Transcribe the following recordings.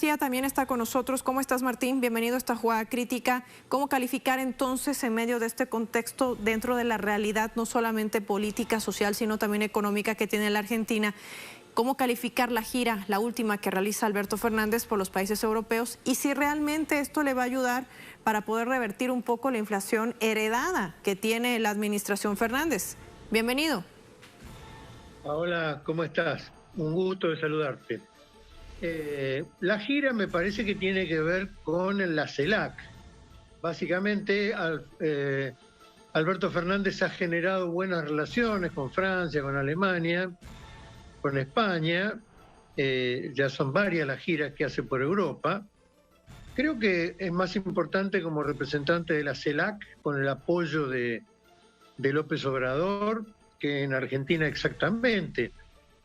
García también está con nosotros. ¿Cómo estás, Martín? Bienvenido a esta jugada crítica. ¿Cómo calificar entonces en medio de este contexto, dentro de la realidad no solamente política, social, sino también económica que tiene la Argentina? ¿Cómo calificar la gira, la última que realiza Alberto Fernández por los países europeos? Y si realmente esto le va a ayudar para poder revertir un poco la inflación heredada que tiene la administración Fernández. Bienvenido. Hola, ¿cómo estás? Un gusto de saludarte. La gira me parece que tiene que ver con la CELAC. Básicamente, Alberto Fernández ha generado buenas relaciones con Francia, con Alemania, con España. Ya son varias las giras que hace por Europa. Creo que es más importante como representante de la CELAC, con el apoyo de López Obrador, que en Argentina exactamente.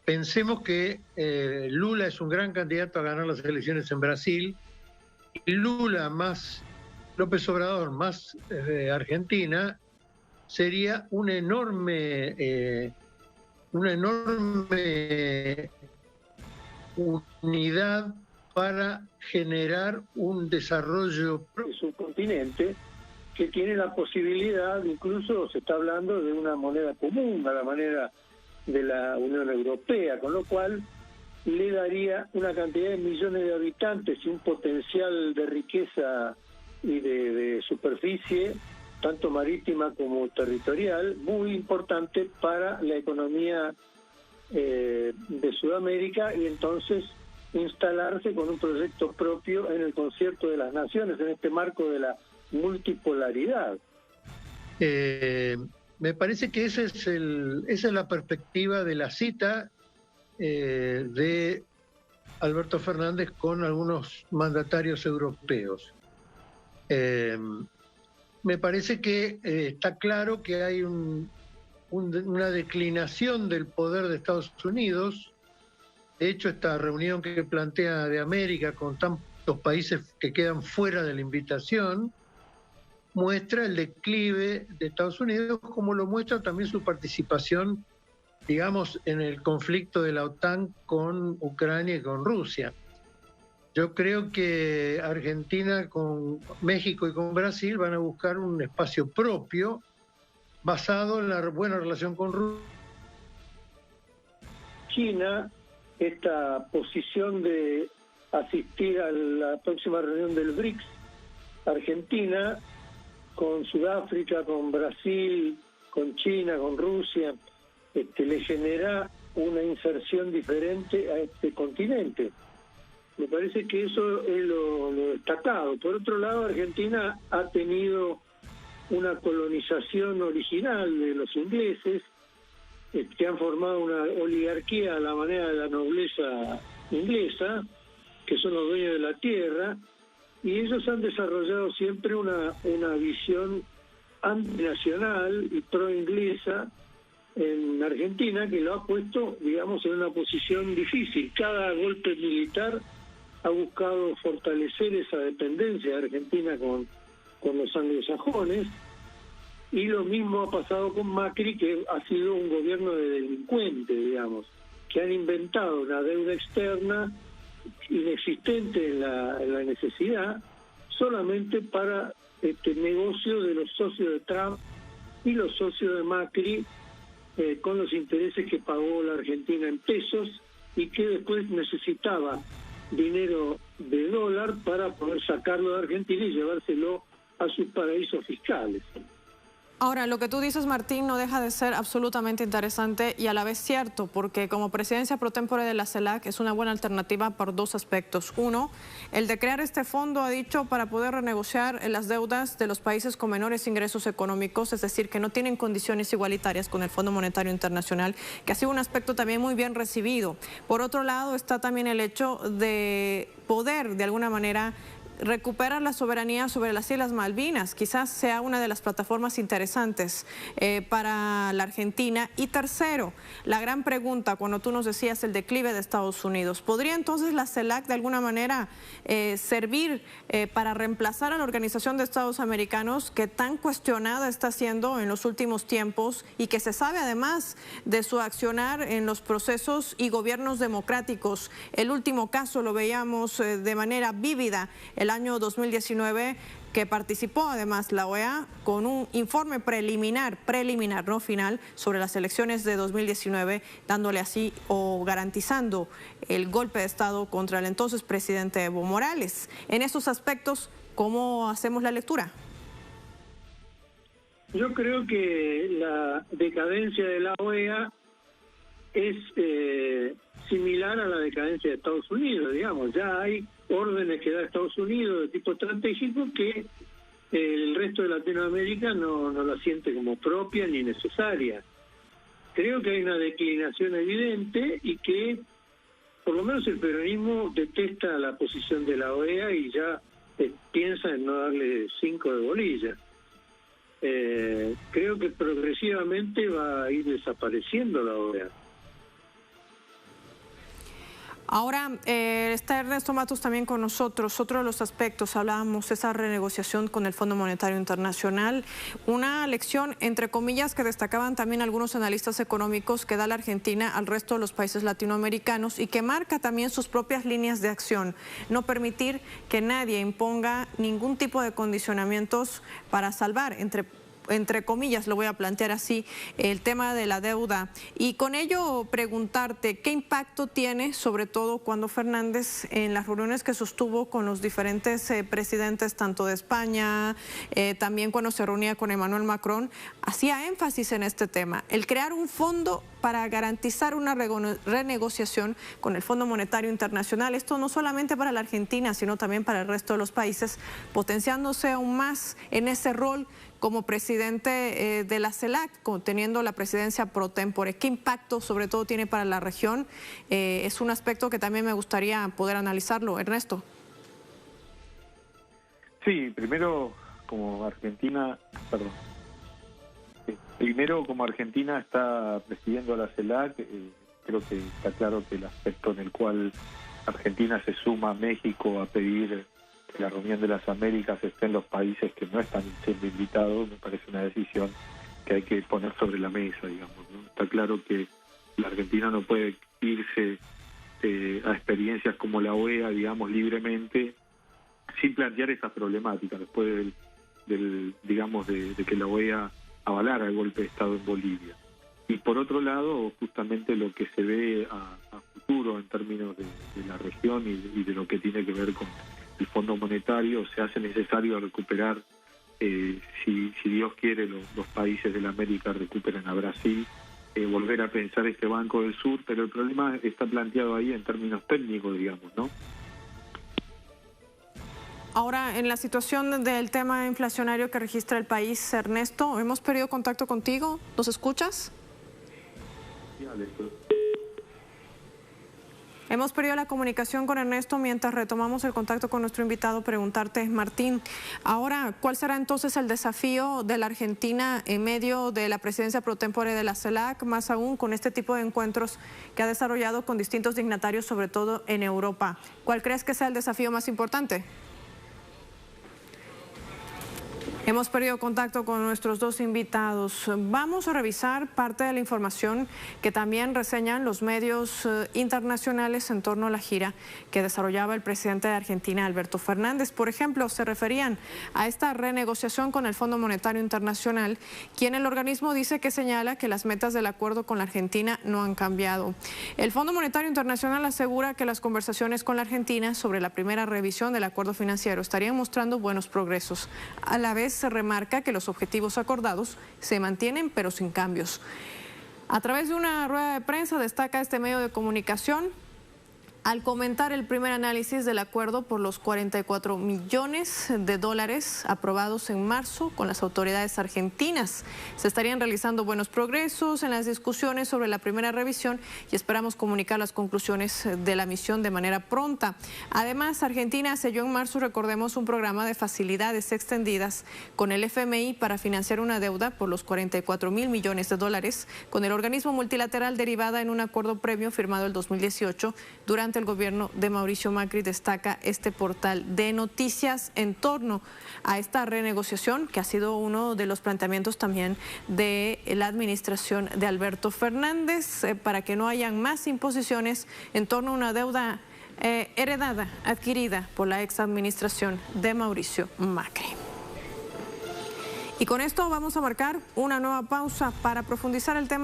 Pensemos que Lula es un gran candidato a ganar las elecciones en Brasil, y Lula más López Obrador más Argentina sería una enorme unidad para generar un desarrollo de su continente que tiene la posibilidad, incluso se está hablando de una moneda común a la manera de la Unión Europea, con lo cual le daría una cantidad de millones de habitantes y un potencial de riqueza y de superficie, tanto marítima como territorial, muy importante para la economía de Sudamérica, y entonces instalarse con un proyecto propio en el concierto de las naciones, en este marco de la multipolaridad. Me parece que esa es la perspectiva de la cita de Alberto Fernández con algunos mandatarios europeos. Me parece que está claro que hay una declinación del poder de Estados Unidos. De hecho, esta reunión que plantea de América con tantos países que quedan fuera de la invitación muestra el declive de Estados Unidos, como lo muestra también su participación, digamos, en el conflicto de la OTAN con Ucrania y con Rusia. Yo creo que Argentina con México y con Brasil van a buscar un espacio propio basado en la buena relación con Rusia. China, esta posición de asistir a la próxima reunión del BRICS, Argentina con Sudáfrica, con Brasil, con China, con Rusia, le genera una inserción diferente a este continente. Me parece que eso es lo destacado. Por otro lado, Argentina ha tenido una colonización original de los ingleses, que han formado una oligarquía a la manera de la nobleza inglesa, que son los dueños de la tierra, y ellos han desarrollado siempre una visión antinacional y pro-inglesa en Argentina, que lo ha puesto, digamos, en una posición difícil. Cada golpe militar ha buscado fortalecer esa dependencia de Argentina con los anglosajones, y lo mismo ha pasado con Macri, que ha sido un gobierno de delincuentes, digamos, que han inventado una deuda externa inexistente en la necesidad, solamente para negocio de los socios de Trump y los socios de Macri, con los intereses que pagó la Argentina en pesos, y que después necesitaba dinero de dólar para poder sacarlo de Argentina y llevárselo a sus paraísos fiscales. Ahora, lo que tú dices, Martín, no deja de ser absolutamente interesante y a la vez cierto, porque como presidencia pro tempore de la CELAC es una buena alternativa por dos aspectos. Uno, el de crear este fondo, ha dicho, para poder renegociar las deudas de los países con menores ingresos económicos, es decir, que no tienen condiciones igualitarias con el Fondo Monetario Internacional, que ha sido un aspecto también muy bien recibido. Por otro lado, está también el hecho de poder, de alguna manera, recuperar la soberanía sobre las Islas Malvinas. Quizás sea una de las plataformas interesantes para la Argentina. Y tercero, la gran pregunta, cuando tú nos decías el declive de Estados Unidos, ¿podría entonces la CELAC de alguna manera servir para reemplazar a la Organización de Estados Americanos, que tan cuestionada está siendo en los últimos tiempos y que se sabe además de su accionar en los procesos y gobiernos democráticos? El último caso lo veíamos de manera vívida el año 2019, que participó además la OEA con un informe preliminar, no final, sobre las elecciones de 2019, dándole así o garantizando el golpe de Estado contra el entonces presidente Evo Morales. En esos aspectos, ¿cómo hacemos la lectura? Yo creo que la decadencia de la OEA es similar a la decadencia de Estados Unidos, digamos. Ya hay órdenes que da Estados Unidos de tipo estratégico que el resto de Latinoamérica no la siente como propia ni necesaria. Creo que hay una declinación evidente y que por lo menos el peronismo detesta la posición de la OEA y ya piensa en no darle 5 de bolilla. Creo que progresivamente va a ir desapareciendo la OEA. Ahora está Ernesto Matos también con nosotros. Otro de los aspectos, hablábamos de esa renegociación con el Fondo Monetario Internacional, una lección entre comillas que destacaban también algunos analistas económicos que da la Argentina al resto de los países latinoamericanos y que marca también sus propias líneas de acción. No permitir que nadie imponga ningún tipo de condicionamientos para salvar, entre comillas, lo voy a plantear así, el tema de la deuda. Y con ello preguntarte, ¿qué impacto tiene, sobre todo cuando Fernández, en las reuniones que sostuvo con los diferentes presidentes, tanto de España, también cuando se reunía con Emmanuel Macron, hacía énfasis en este tema, el crear un fondo para garantizar una renegociación con el Fondo Monetario Internacional? Esto no solamente para la Argentina, sino también para el resto de los países, potenciándose aún más en ese rol como presidente de la CELAC, teniendo la presidencia pro tempore. ¿Qué impacto sobre todo tiene para la región? Es un aspecto que también me gustaría poder analizarlo. Ernesto. Sí, primero como Argentina está presidiendo la CELAC, creo que está claro que el aspecto en el cual Argentina se suma a México a pedir que la reunión de las Américas esté en los países que no están siendo invitados, me parece una decisión que hay que poner sobre la mesa, digamos, ¿no? Está claro que la Argentina no puede irse a experiencias como la OEA, digamos, libremente, sin plantear esas problemáticas, después de que la OEA avalara el golpe de Estado en Bolivia. Y por otro lado, justamente lo que se ve a futuro en términos de la región y de lo que tiene que ver con el Fondo Monetario, se hace necesario recuperar, si Dios quiere, los países de la América recuperen a Brasil, volver a pensar este Banco del Sur, pero el problema está planteado ahí en términos técnicos, digamos, ¿no? Ahora, en la situación del tema inflacionario que registra el país, Ernesto, hemos perdido contacto contigo. ¿Nos escuchas? Sí, Alex. Hemos perdido la comunicación con Ernesto. Mientras retomamos el contacto con nuestro invitado, preguntarte, Martín, ahora, ¿cuál será entonces el desafío de la Argentina en medio de la presidencia pro tempore de la CELAC, más aún con este tipo de encuentros que ha desarrollado con distintos dignatarios, sobre todo en Europa? ¿Cuál crees que sea el desafío más importante? Hemos perdido contacto con nuestros dos invitados. Vamos a revisar parte de la información que también reseñan los medios internacionales en torno a la gira que desarrollaba el presidente de Argentina, Alberto Fernández. Por ejemplo, se referían a esta renegociación con el Fondo Monetario Internacional, quien el organismo dice que señala que las metas del acuerdo con la Argentina no han cambiado. El Fondo Monetario Internacional asegura que las conversaciones con la Argentina sobre la primera revisión del acuerdo financiero estarían mostrando buenos progresos. A la vez, se remarca que los objetivos acordados se mantienen, pero sin cambios. A través de una rueda de prensa destaca este medio de comunicación Al comentar el primer análisis del acuerdo por los 44 millones de dólares aprobados en marzo con las autoridades argentinas, se estarían realizando buenos progresos en las discusiones sobre la primera revisión y esperamos comunicar las conclusiones de la misión de manera pronta. Además, Argentina selló en marzo, recordemos, un programa de facilidades extendidas con el FMI para financiar una deuda por los 44 mil millones de dólares con el organismo multilateral derivada en un acuerdo previo firmado el 2018 durante el gobierno de Mauricio Macri, destaca este portal de noticias en torno a esta renegociación, que ha sido uno de los planteamientos también de la administración de Alberto Fernández, para que no hayan más imposiciones en torno a una deuda heredada, adquirida por la ex administración de Mauricio Macri. Y con esto vamos a marcar una nueva pausa para profundizar el tema.